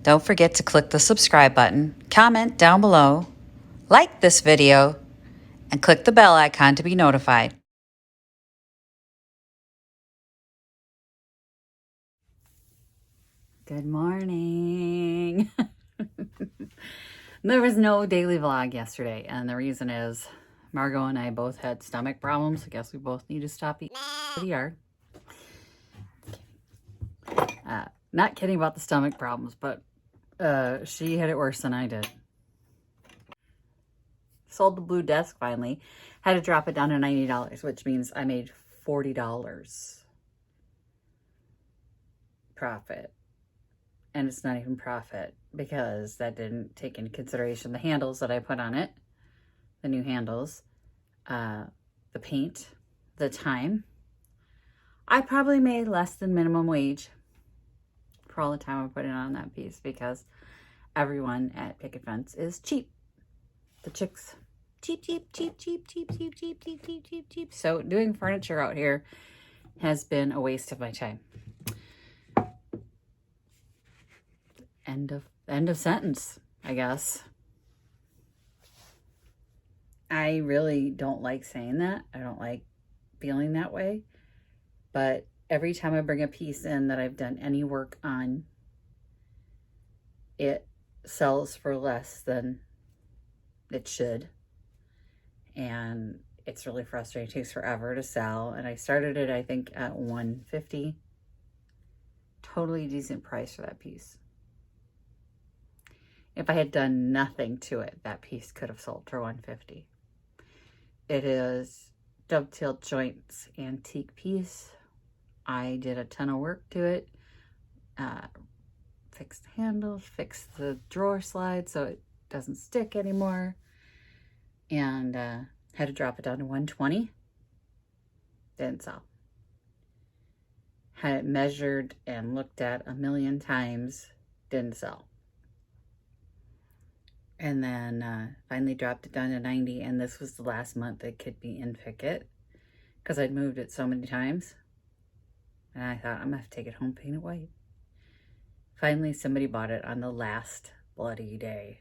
Don't forget to click the subscribe button, comment down below, like this video, and click the bell icon to be notified. Good morning. There was no daily vlog yesterday, and the reason is Margot and I both had stomach problems. I guess we both need to stop eating in the yard. Not kidding about the stomach problems, but she had it worse than I did. Sold the blue desk finally. Had to drop it down to $90, which means I made $40 profit. And it's not even profit because that didn't take into consideration the handles that I put on it, the new handles, the paint, the time. I probably made less than minimum wage for all the time I put it on that piece because everyone at Picket Fence is cheap. The chicks, cheap. So doing furniture out here has been a waste of my time. End of sentence, I guess. I really don't like saying that. I don't like feeling that way. But every time I bring a piece in that I've done any work on, it sells for less than it should. And it's really frustrating. It takes forever to sell. And I started it, I think, at $150. Totally decent price for that piece. If I had done nothing to it, that piece could have sold for $150. It is dovetailed joints, antique piece. I did a ton of work to it. Fixed the handles, fixed the drawer slide so it doesn't stick anymore. And had to drop it down to $120. Didn't sell. Had it measured and looked at a million times. Didn't sell. And then finally dropped it down to $90, and this was the last month it could be in Picket because I'd moved it so many times. And I thought, I'm going to have to take it home, paint it white. Finally, somebody bought it on the last bloody day.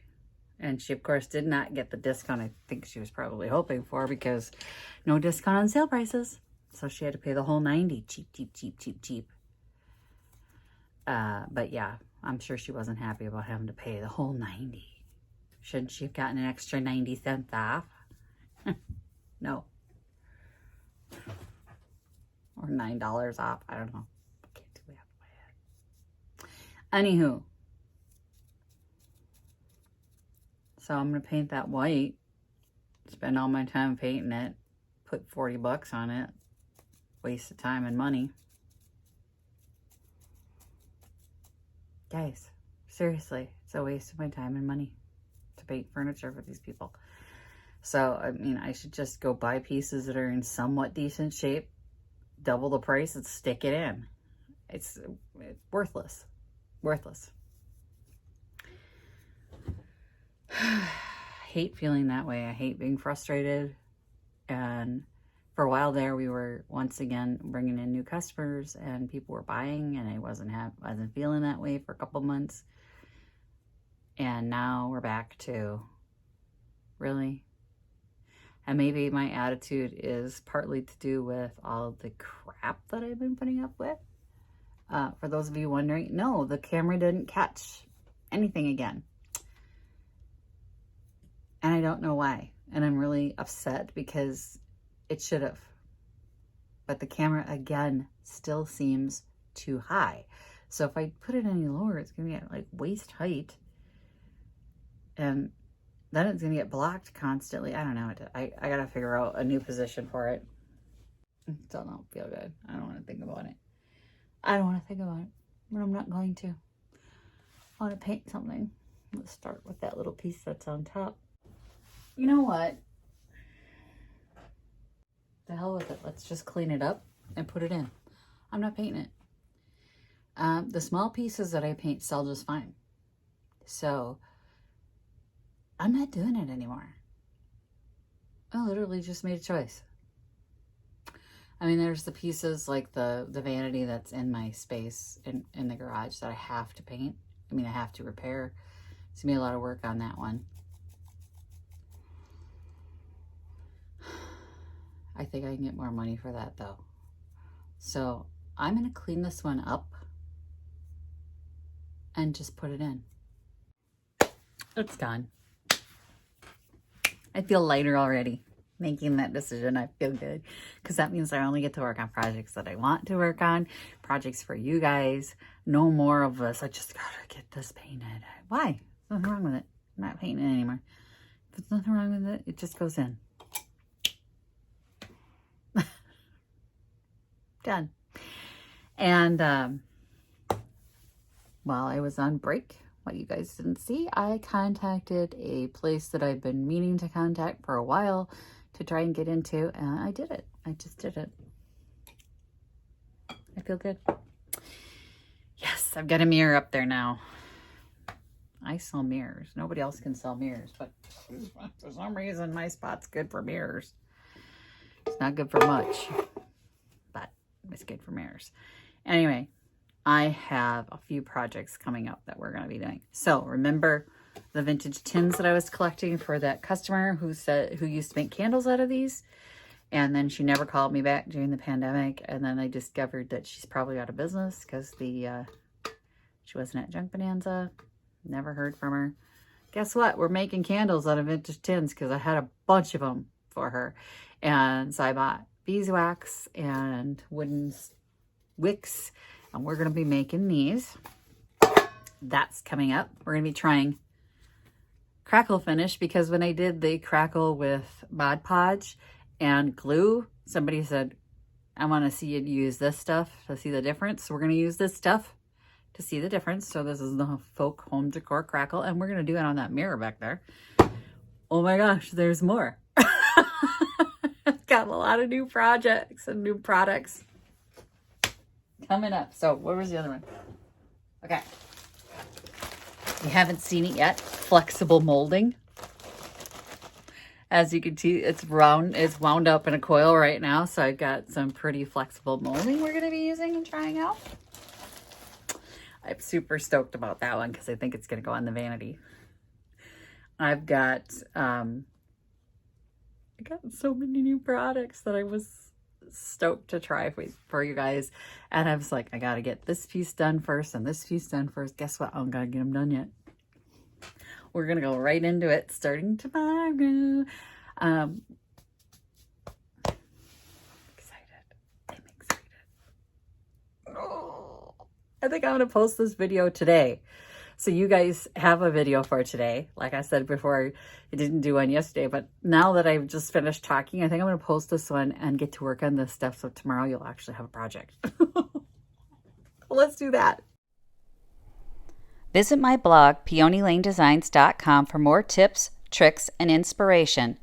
And she, of course, did not get the discount I think she was probably hoping for because no discount on sale prices. So she had to pay the whole $90. Cheap. But yeah, I'm sure she wasn't happy about having to pay the whole $90. Shouldn't she have gotten an extra 90 cents off? No. Or $9 off. I don't know. I can't do it out of my head. Anywho. So I'm going to paint that white. Spend all my time painting it. Put $40 on it. Waste of time and money. Guys, seriously, it's a waste of my time and money to paint furniture for these people. So, I mean, I should just go buy pieces that are in somewhat decent shape, double the price, and stick it in. It's worthless. Worthless. I hate feeling that way. I hate being frustrated. And for a while there, we were once again bringing in new customers and people were buying, and I wasn't feeling that way for a couple months. And now we're back to, really? And maybe my attitude is partly to do with all of the crap that I've been putting up with. For those of you wondering, no, the camera didn't catch anything again. And I don't know why. And I'm really upset because it should have. But the camera, again, still seems too high. So if I put it any lower, it's going to be at like waist height. And then it's going to get blocked constantly. I don't know. I got to figure out a new position for it. Still don't feel good. I don't want to think about it. I don't want to think about it. But I'm not going to. I want to paint something. Let's start with that little piece that's on top. You know what? The hell with it. Let's just clean it up and put it in. I'm not painting it. The small pieces that I paint sell just fine. So I'm not doing it anymore. I literally just made a choice. I mean, there's the pieces like the vanity that's in my space in the garage that I have to paint. I mean, I have to repair. It's going to be a lot of work on that one. I think I can get more money for that though. So I'm going to clean this one up and just put it in. It's done. I feel lighter already making that decision. I feel good because that means I only get to work on projects that I want to work on, projects for you guys. No more of this. I just gotta get this painted. Why? There's nothing wrong with it. I'm not painting it anymore. If there's nothing wrong with it, it just goes in. Done. And while I was on break, what you guys didn't see, I contacted a place that I've been meaning to contact for a while to try and get into, and I did it. I just did it. I feel good. Yes, I've got a mirror up there now. I sell mirrors. Nobody else can sell mirrors, but for some reason my spot's good for mirrors. It's not good for much, but it's good for mirrors. Anyway, I have a few projects coming up that we're going to be doing. So remember the vintage tins that I was collecting for that customer who used to make candles out of these, and then she never called me back during the pandemic, and then I discovered that she's probably out of business because she wasn't at Junk Bonanza. Never heard from her. Guess what? We're making candles out of vintage tins because I had a bunch of them for her, and so I bought beeswax and wooden wicks, and we're going to be making these. That's coming up. We're going to be trying crackle finish because when I did the crackle with Mod Podge and glue, somebody said, I want to see you use this stuff to see the difference. So we're going to use this stuff to see the difference. So this is the Folk Home Decor Crackle, and we're going to do it on that mirror back there. Oh my gosh, there's more. I've got a lot of new projects and new products coming up. So where was the other one? Okay. You haven't seen it yet. Flexible molding. As you can see, it's wound up in a coil right now. So I've got some pretty flexible molding we're going to be using and trying out. I'm super stoked about that one because I think it's going to go on the vanity. I've got so many new products that I was stoked to try for you guys, and I was like, I gotta get this piece done first and this piece done first. Guess what? I'm gonna get them done yet. We're gonna go right into it starting tomorrow. I'm excited. Oh, I think I'm gonna post this video today, so you guys have a video for today. Like I said before, I didn't do one yesterday, but now that I've just finished talking, I think I'm going to post this one and get to work on this stuff. So tomorrow you'll actually have a project. Let's do that. Visit my blog, peonylanedesigns.com, for more tips, tricks, and inspiration.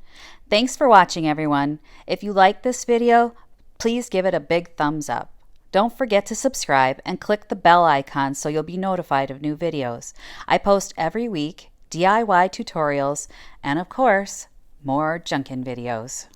Thanks for watching, everyone. If you like this video, please give it a big thumbs up. Don't forget to subscribe and click the bell icon so you'll be notified of new videos. I post every week DIY tutorials and, of course, more junkin' videos.